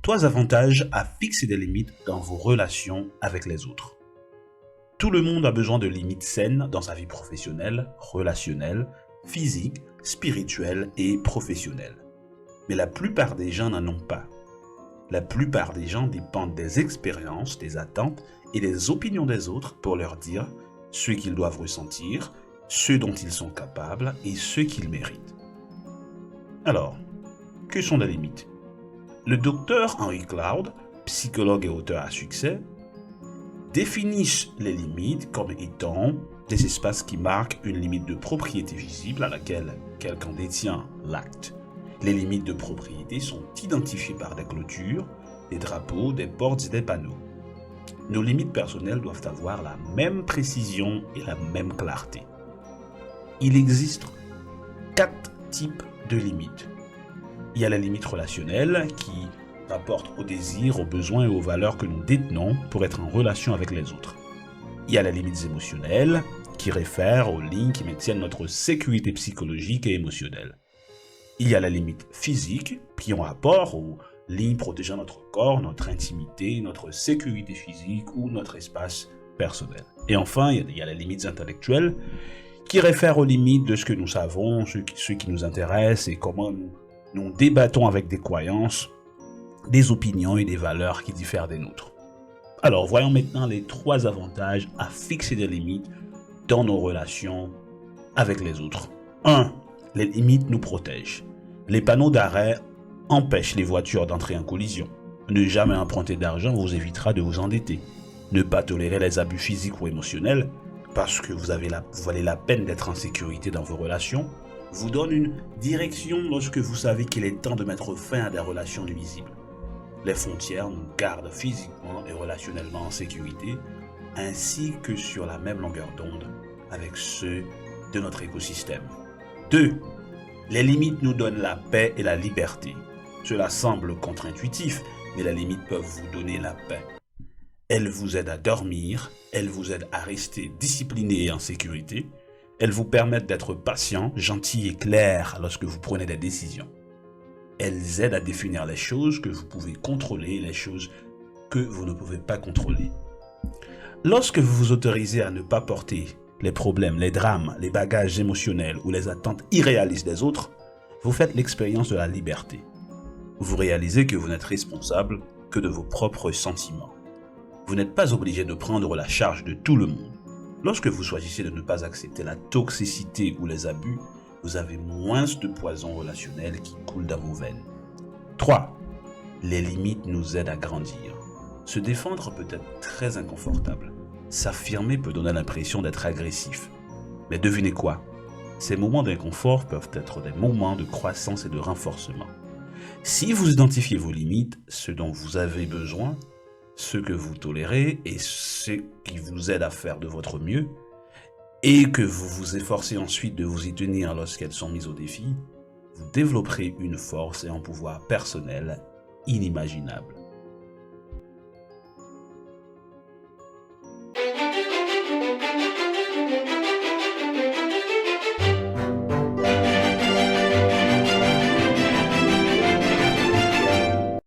3 avantages à fixer des limites dans vos relations avec les autres. Tout le monde a besoin de limites saines dans sa vie professionnelle, relationnelle, physique, spirituelle et professionnelle. Mais la plupart des gens n'en ont pas. La plupart des gens dépendent des expériences, des attentes et des opinions des autres pour leur dire ce qu'ils doivent ressentir, ce dont ils sont capables et ce qu'ils méritent. Alors, que sont les limites ? Le docteur Henry Cloud, psychologue et auteur à succès, définit les limites comme étant des espaces qui marquent une limite de propriété visible à laquelle quelqu'un détient l'acte. Les limites de propriété sont identifiées par des clôtures, des drapeaux, des portes et des panneaux. Nos limites personnelles doivent avoir la même précision et la même clarté. Il existe 4 types de limites. Il y a la limite relationnelle qui rapporte aux désirs, aux besoins et aux valeurs que nous détenons pour être en relation avec les autres. Il y a les limites émotionnelles qui réfèrent aux lignes qui maintiennent notre sécurité psychologique et émotionnelle. Il y a la limite physique qui ont rapport aux lignes protégeant notre corps, notre intimité, notre sécurité physique ou notre espace personnel. Et enfin, il y a les limites intellectuelles qui réfèrent aux limites de ce que nous savons, ce qui nous intéresse et comment nous débattons avec des croyances, des opinions et des valeurs qui diffèrent des nôtres. Alors, voyons maintenant les 3 avantages à fixer des limites dans nos relations avec les autres. 1. Les limites nous protègent. Les panneaux d'arrêt empêchent les voitures d'entrer en collision. Ne jamais emprunter d'argent vous évitera de vous endetter. Ne pas tolérer les abus physiques ou émotionnels parce que vous valez la peine d'être en sécurité dans vos relations vous donne une direction lorsque vous savez qu'il est temps de mettre fin à des relations nuisibles. Les frontières nous gardent physiquement et relationnellement en sécurité, ainsi que sur la même longueur d'onde avec ceux de notre écosystème. 2. Les limites nous donnent la paix et la liberté. Cela semble contre-intuitif, mais les limites peuvent vous donner la paix. Elles vous aident à dormir, elles vous aident à rester discipliné et en sécurité, elles vous permettent d'être patient, gentil et clair lorsque vous prenez des décisions. Elles aident à définir les choses que vous pouvez contrôler et les choses que vous ne pouvez pas contrôler. Lorsque vous vous autorisez à ne pas porter les problèmes, les drames, les bagages émotionnels ou les attentes irréalistes des autres, vous faites l'expérience de la liberté. Vous réalisez que vous n'êtes responsable que de vos propres sentiments. Vous n'êtes pas obligé de prendre la charge de tout le monde. Lorsque vous choisissez de ne pas accepter la toxicité ou les abus, vous avez moins de poison relationnel qui coule dans vos veines. 3. Les limites nous aident à grandir. Se défendre peut être très inconfortable. S'affirmer peut donner l'impression d'être agressif. Mais devinez quoi ? Ces moments d'inconfort peuvent être des moments de croissance et de renforcement. Si vous identifiez vos limites, ce dont vous avez besoin, ce que vous tolérez et ce qui vous aide à faire de votre mieux, et que vous vous efforcez ensuite de vous y tenir lorsqu'elles sont mises au défi, vous développerez une force et un pouvoir personnel inimaginable.